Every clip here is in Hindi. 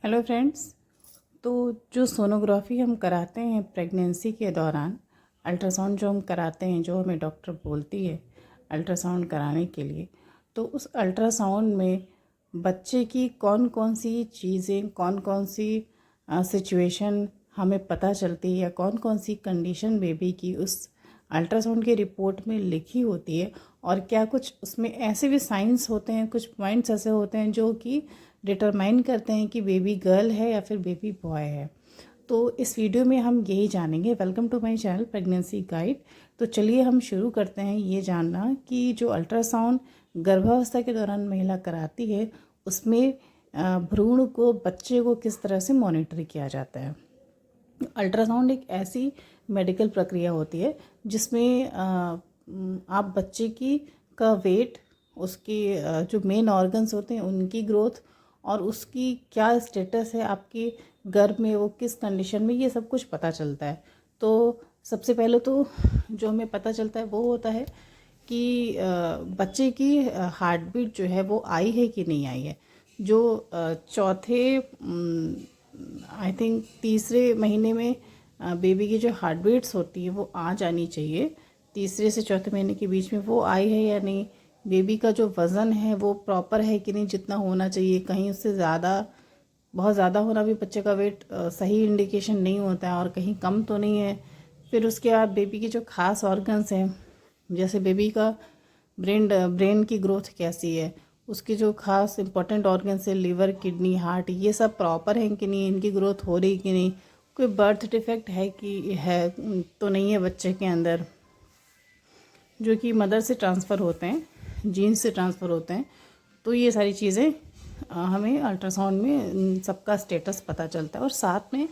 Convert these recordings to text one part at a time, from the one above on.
Hello friends. तो जो सोनोग्राफी हम कराते हैं प्रेगनेंसी के दौरान, अल्ट्रासाउंड जो हम कराते हैं, जो हमें डॉक्टर बोलती है अल्ट्रासाउंड कराने के लिए, तो उस अल्ट्रासाउंड में बच्चे की कौन कौन सी चीज़ें, कौन कौन सी सिचुएशन हमें पता चलती है या कौन कौन सी कंडीशन बेबी की उस अल्ट्रासाउंड की रिपोर्ट में लिखी होती है, और क्या कुछ उसमें ऐसे भी साइंस होते हैं, कुछ पॉइंट्स ऐसे होते हैं जो कि डिटरमाइन करते हैं कि बेबी गर्ल है या फिर बेबी बॉय है। तो इस वीडियो में हम यही जानेंगे। Welcome to my channel pregnancy guide. तो चलिए हम शुरू करते हैं ये जानना कि जो अल्ट्रासाउंड गर्भावस्था के दौरान महिला कराती है, उसमें भ्रूण को, बच्चे को किस तरह से मॉनिटर किया जाता है। अल्ट्रासाउंड एक ऐसी मेडिकल प्रक्रिया होती है जिसमें आप बच्चे की का वेट, उसकी जो मेन ऑर्गन्स होते हैं उनकी ग्रोथ, और उसकी क्या स्टेटस है आपके गर्भ में, वो किस कंडीशन में, ये सब कुछ पता चलता है। तो सबसे पहले तो जो हमें पता चलता है वो होता है कि बच्चे की हार्ट बीट जो है वो आई है कि नहीं आई है। जो चौथे, आई थिंक तीसरे महीने में बेबी की जो हार्ट बीट्स होती है वो आ जानी चाहिए। तीसरे से चौथे महीने के बीच में वो आई है या नहीं। बेबी का जो वज़न है वो प्रॉपर है कि नहीं, जितना होना चाहिए, कहीं उससे ज़्यादा, बहुत ज़्यादा होना भी बच्चे का वेट सही इंडिकेशन नहीं होता है, और कहीं कम तो नहीं है। फिर उसके बाद बेबी की जो खास ऑर्गन्स हैं, जैसे बेबी का ब्रेन की ग्रोथ कैसी है, उसके जो खास इंपॉर्टेंट ऑर्गन्स है, लिवर, किडनी, हार्ट, ये सब प्रॉपर हैं कि नहीं, इनकी ग्रोथ हो रही कि नहीं, कोई बर्थ डिफेक्ट है कि है तो नहीं है बच्चे के अंदर, जो कि मदर से ट्रांसफ़र होते हैं, जीन से ट्रांसफ़र होते हैं। तो ये सारी चीज़ें हमें अल्ट्रासाउंड में सबका स्टेटस पता चलता है। और साथ में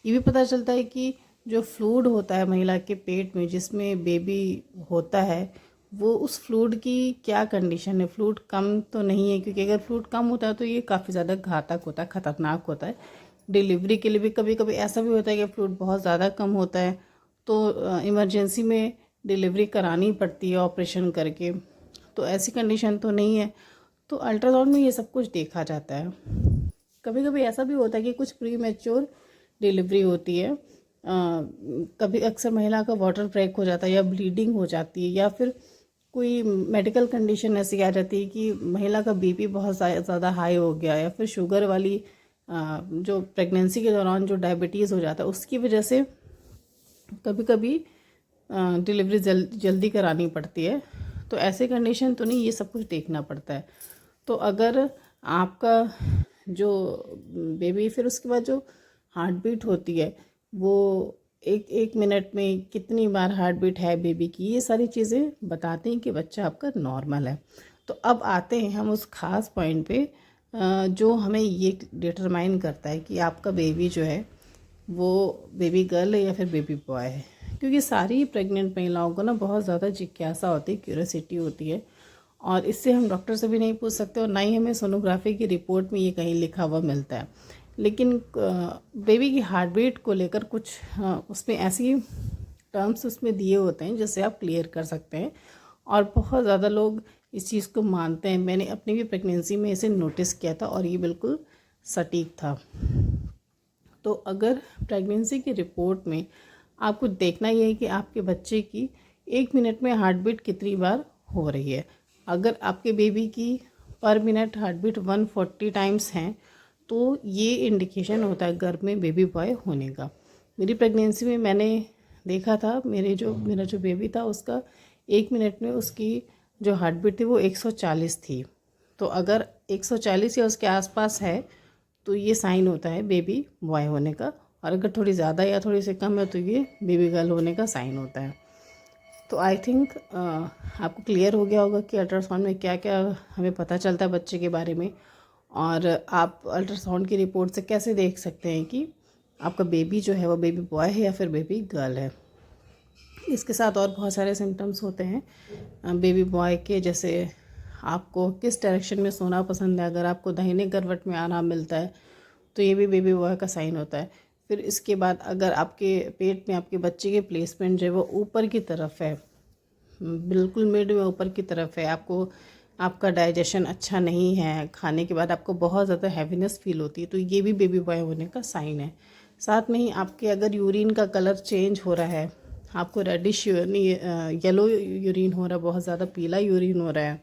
ये भी पता चलता है कि जो फ्लूइड होता है महिला के पेट में, जिसमें बेबी होता है, वो उस फ्लूइड की क्या कंडीशन है। फ्लूइड कम तो नहीं है, क्योंकि अगर फ्लूइड कम होता है तो ये काफ़ी ज़्यादा घातक होता है, ख़तरनाक होता है। डिलीवरी के लिए भी कभी कभी ऐसा भी होता है कि फ्लूइड बहुत ज़्यादा कम होता है, तो इमरजेंसी में डिलीवरी करानी पड़ती है ऑपरेशन करके। तो ऐसी कंडीशन तो नहीं है। तो अल्ट्रासाउंड में ये सब कुछ देखा जाता है। कभी कभी ऐसा भी होता है कि कुछ प्री मैच्योर डिलीवरी होती है। कभी अक्सर महिला का वाटर ब्रेक हो जाता है, या ब्लीडिंग हो जाती है, या फिर कोई मेडिकल कंडीशन ऐसी आ जाती है कि महिला का बीपी बहुत ज़्यादा हाई हो गया, या फिर शुगर वाली जो प्रेगनेंसी के दौरान जो डायबिटीज़ हो जाता है, उसकी वजह से कभी कभी डिलीवरी जल्दी करानी पड़ती है। तो ऐसे कंडीशन तो नहीं, ये सब कुछ देखना पड़ता है। तो अगर आपका जो बेबी, फिर उसके बाद जो हार्ट बीट होती है, वो एक एक मिनट में कितनी बार हार्ट बीट है बेबी की, ये सारी चीज़ें बताते हैं कि बच्चा आपका नॉर्मल है। तो अब आते हैं हम उस खास पॉइंट पे, जो हमें ये डिटरमाइन करता है कि आपका बेबी जो है वो बेबी गर्ल है या फिर बेबी बॉय है। क्योंकि सारी प्रेग्नेंट महिलाओं को ना बहुत ज़्यादा जिज्ञासा होती है, क्यूरियोसिटी होती है, और इससे हम डॉक्टर से भी नहीं पूछ सकते, और ना ही हमें सोनोग्राफी की रिपोर्ट में ये कहीं लिखा हुआ मिलता है। लेकिन बेबी की हार्ट बीट को लेकर कुछ उसमें ऐसी टर्म्स उसमें दिए होते हैं जिससे आप क्लियर कर सकते हैं, और बहुत ज़्यादा लोग इस चीज़ को मानते हैं। मैंने अपनी भी प्रेगनेंसी में इसे नोटिस किया था, और ये बिल्कुल सटीक था। तो अगर प्रेगनेंसी की रिपोर्ट में आपको देखना ये है कि आपके बच्चे की एक मिनट में हार्ट बीट कितनी बार हो रही है। अगर आपके बेबी की पर मिनट हार्ट बीट 140 टाइम्स हैं, तो ये इंडिकेशन होता है गर्भ में बेबी बॉय होने का। मेरी प्रेगनेंसी में मैंने देखा था, मेरा जो बेबी था उसका एक मिनट में उसकी जो हार्ट बीट थी वो 140 थी। तो अगर 140 या उसके आसपास है तो ये साइन होता है बेबी बॉय होने का, और अगर थोड़ी ज़्यादा या थोड़ी सी कम है तो ये बेबी गर्ल होने का साइन होता है। तो आई थिंक आपको क्लियर हो गया होगा कि अल्ट्रासाउंड में क्या क्या हमें पता चलता है बच्चे के बारे में, और आप अल्ट्रासाउंड की रिपोर्ट से कैसे देख सकते हैं कि आपका बेबी जो है वो बेबी बॉय है या फिर बेबी गर्ल है। इसके साथ और बहुत सारे सिम्टम्स होते हैं बेबी बॉय के, जैसे आपको किस डायरेक्शन में सोना पसंद है। अगर आपको दाहिने करवट में आराम मिलता है तो ये भी बेबी बॉय का साइन होता है। फिर इसके बाद अगर आपके पेट में आपके बच्चे के प्लेसमेंट जो है वो ऊपर की तरफ है, बिल्कुल मिड में ऊपर की तरफ है, आपको आपका डाइजेशन अच्छा नहीं है, खाने के बाद आपको बहुत ज़्यादा हैवीनेस फील होती है, तो ये भी बेबी बॉय होने का साइन है। साथ में ही आपके अगर यूरिन का कलर चेंज हो रहा है, आपको रेडिश येलो यूरिन हो रहा है, बहुत ज़्यादा पीला यूरिन हो रहा है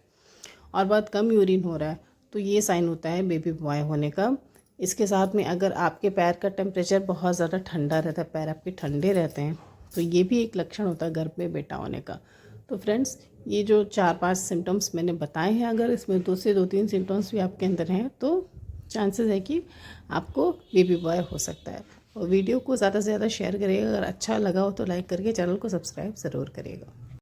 और बहुत कम यूरिन हो रहा है, तो ये साइन होता है बेबी बॉय होने का। इसके साथ में अगर आपके पैर का टेम्परेचर बहुत ज़्यादा ठंडा रहता है, पैर आपके ठंडे रहते हैं, तो ये भी एक लक्षण होता है गर्भ में बेटा होने का। तो फ्रेंड्स, ये जो 4-5 सिम्टम्स मैंने बताए हैं, अगर इसमें 2 से 2-3 सिम्टम्स भी आपके अंदर हैं तो चांसेस है कि आपको बेबी बॉय हो सकता है। और वीडियो को ज़्यादा से ज़्यादा शेयर करिएगा। अगर अच्छा लगा हो तो लाइक करके चैनल को सब्सक्राइब ज़रूर करिएगा।